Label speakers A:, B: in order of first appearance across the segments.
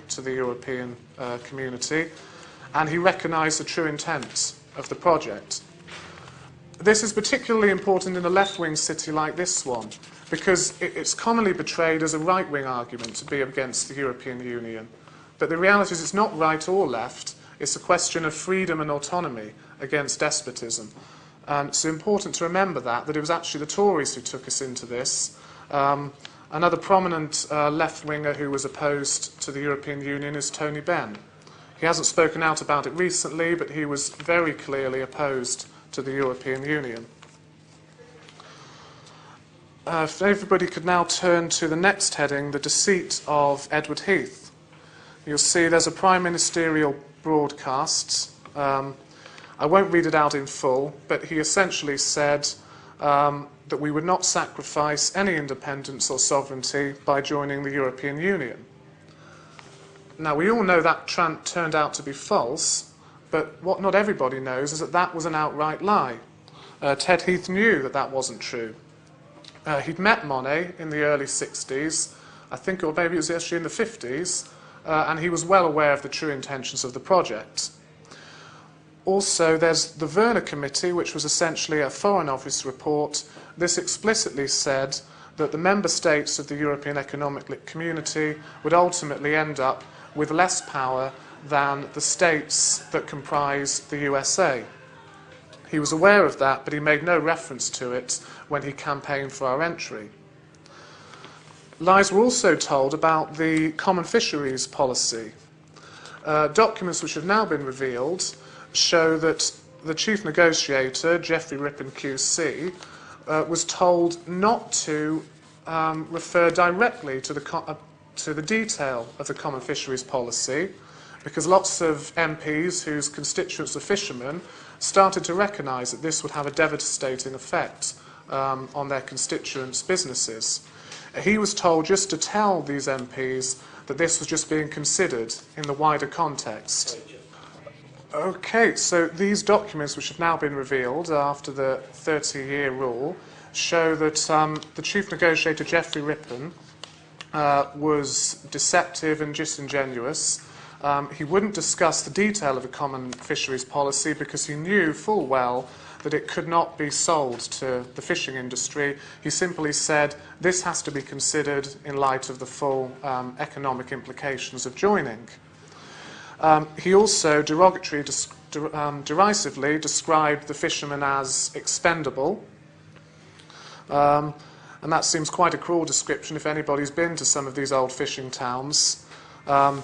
A: to the European community, and he recognised the true intent of the project. This is particularly important in a left-wing city like this one, because it's commonly portrayed as a right-wing argument to be against the European Union. But the reality is it's not right or left, it's a question of freedom and autonomy against despotism. And it's important to remember that it was actually the Tories who took us into this. Another prominent left-winger who was opposed to the European Union is Tony Benn. He hasn't spoken out about it recently, but he was very clearly opposed to the European Union. If everybody could now turn to the next heading, the deceit of Edward Heath. You'll see there's a prime ministerial broadcast. I won't read it out in full, but he essentially said that we would not sacrifice any independence or sovereignty by joining the European Union. Now, we all know that turned out to be false, but what not everybody knows is that that was an outright lie. Ted Heath knew that that wasn't true. He'd met Monnet in the early 60s, I think, or maybe it was actually in the 50s, and he was well aware of the true intentions of the project. Also, there's the Werner Committee, which was essentially a Foreign Office report. This explicitly said that the member states of the European Economic Community would ultimately end up with less power than the states that comprise the USA. He was aware of that, but he made no reference to it when he campaigned for our entry. Lies were also told about the common fisheries policy. Documents which have now been revealed show that the chief negotiator, Geoffrey Rippon QC, was told not to refer directly to the detail of the common fisheries policy, because lots of MPs whose constituents are fishermen started to recognise that this would have a devastating effect on their constituents' businesses. He was told just to tell these MPs that this was just being considered in the wider context. Okay, so these documents, which have now been revealed after the 30-year rule, show that the chief negotiator, Geoffrey Rippon, was deceptive and disingenuous. He wouldn't discuss the detail of a common fisheries policy because he knew full well that it could not be sold to the fishing industry. He simply said, this has to be considered in light of the full economic implications of joining. He also derogatorily, derisively described the fishermen as expendable. And that seems quite a cruel description if anybody's been to some of these old fishing towns. And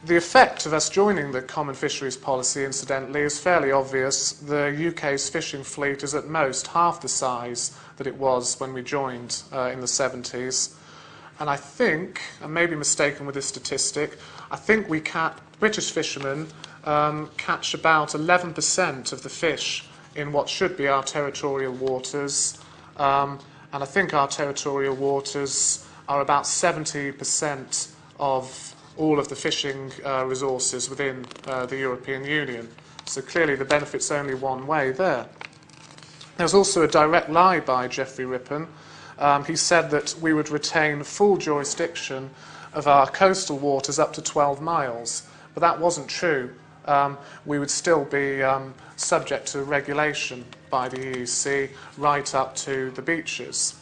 A: the effect of us joining the common fisheries policy, incidentally, is fairly obvious. The UK's fishing fleet is at most half the size that it was when we joined in the 70s. And I think, I may be mistaken with this statistic, I think British fishermen catch about 11% of the fish in what should be our territorial waters. And I think our territorial waters are about 70% of all of the fishing resources within the European Union. So clearly the benefit's only one way there. There's also a direct lie by Geoffrey Rippon. He said that we would retain full jurisdiction of our coastal waters up to 12 miles, but that wasn't true. We would still be subject to regulation by the EEC right up to the beaches.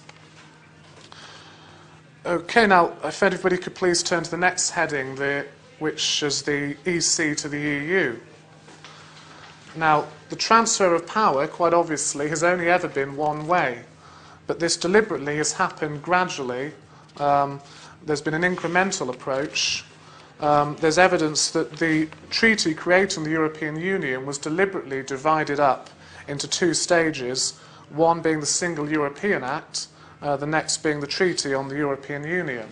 A: Okay, now, if everybody could please turn to the next heading, which is the EC to the EU. Now, the transfer of power, quite obviously, has only ever been one way, but this deliberately has happened gradually. There's been an incremental approach. There's evidence that the treaty creating the European Union was deliberately divided up into two stages, one being the Single European Act, the next being the Treaty on the European Union.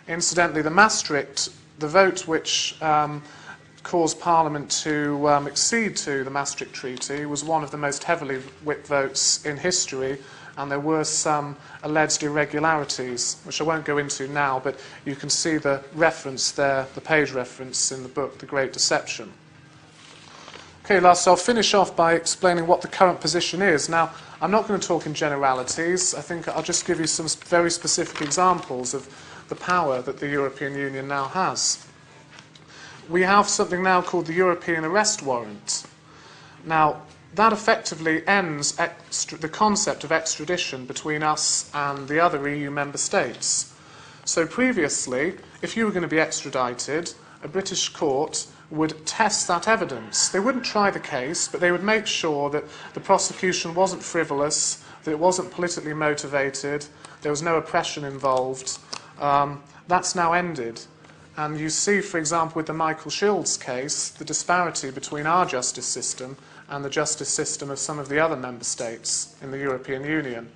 A: Incidentally, the vote which caused Parliament to accede to the Maastricht Treaty was one of the most heavily whipped votes in history, and there were some alleged irregularities, which I won't go into now, but you can see the reference there, the page reference in the book, The Great Deception. Okay, last, I'll finish off by explaining what the current position is. Now, I'm not going to talk in generalities. I think I'll just give you some very specific examples of the power that the European Union now has. We have something now called the European Arrest Warrant. Now, that effectively ends the concept of extradition between us and the other EU member states. So previously, if you were going to be extradited, a British court would test that evidence. They wouldn't try the case, but they would make sure that the prosecution wasn't frivolous, that it wasn't politically motivated, there was no oppression involved. That's now ended. And you see, for example, with the Michael Shields case, the disparity between our justice system and the justice system of some of the other member states in the European Union.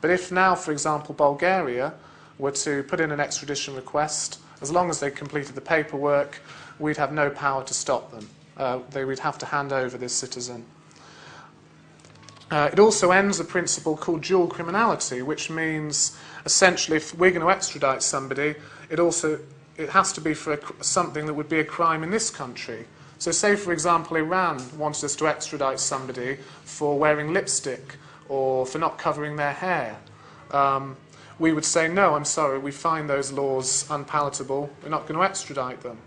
A: But if now, for example, Bulgaria were to put in an extradition request, as long as they completed the paperwork, we'd have no power to stop them. We'd have to hand over this citizen. It also ends a principle called dual criminality, which means essentially if we're going to extradite somebody, it has to be for something that would be a crime in this country. So say, for example, Iran wanted us to extradite somebody for wearing lipstick or for not covering their hair. We would say, no, I'm sorry, we find those laws unpalatable, we're not going to extradite them.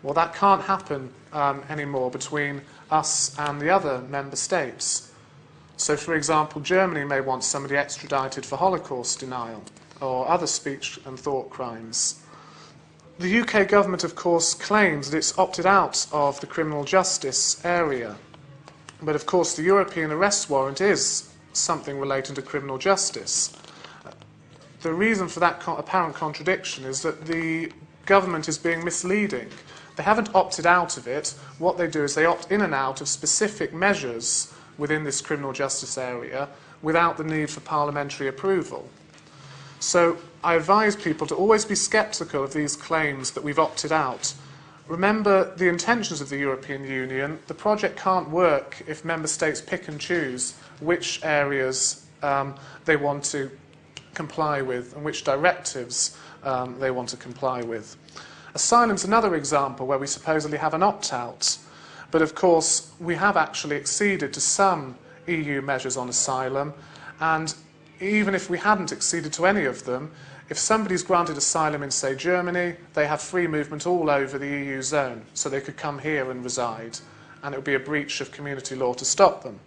A: Well, that can't happen anymore between us and the other member states. So, for example, Germany may want somebody extradited for Holocaust denial or other speech and thought crimes. The UK government, of course, claims that it's opted out of the criminal justice area. But, of course, the European arrest warrant is something relating to criminal justice. The reason for that apparent contradiction is that the government is being misleading. They haven't opted out of it. What they do is they opt in and out of specific measures within this criminal justice area without the need for parliamentary approval. So I advise people to always be sceptical of these claims that we've opted out. Remember the intentions of the European Union. The project can't work if member states pick and choose which areas they want to comply with and which directives they want to comply with. Asylum's another example where we supposedly have an opt-out, but of course we have actually acceded to some EU measures on asylum, and even if we hadn't acceded to any of them, if somebody's granted asylum in, say, Germany, they have free movement all over the EU zone, so they could come here and reside, and it would be a breach of community law to stop them.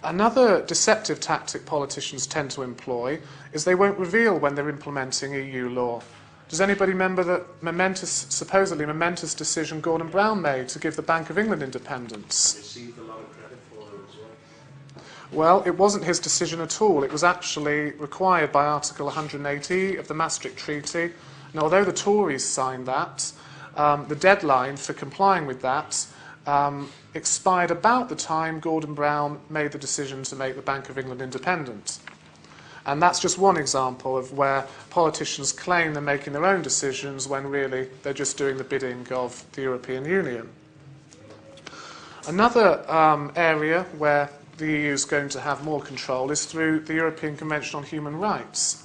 A: Another deceptive tactic politicians tend to employ is they won't reveal when they're implementing EU law. Does anybody remember the supposedly momentous decision Gordon Brown made to give the Bank of England independence?
B: Received a lot of credit for it as well.
A: Well, it wasn't his decision at all. It was actually required by Article 180 of the Maastricht Treaty. Now, although the Tories signed that, the deadline for complying with that expired about the time Gordon Brown made the decision to make the Bank of England independent. And that's just one example of where politicians claim they're making their own decisions when really they're just doing the bidding of the European Union. Another area where the EU is going to have more control is through the European Convention on Human Rights.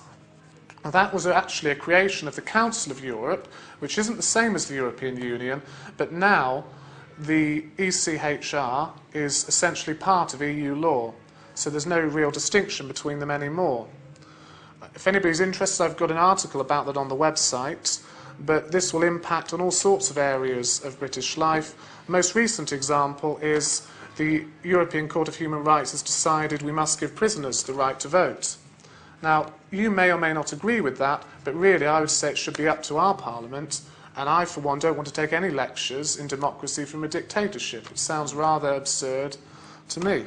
A: Now, that was actually a creation of the Council of Europe, which isn't the same as the European Union, but now the ECHR is essentially part of EU law. So there's no real distinction between them anymore. If anybody's interested, I've got an article about that on the website, but this will impact on all sorts of areas of British life. The most recent example is the European Court of Human Rights has decided we must give prisoners the right to vote. Now, you may or may not agree with that, but really I would say it should be up to our Parliament, and I, for one, don't want to take any lectures in democracy from a dictatorship. It sounds rather absurd to me.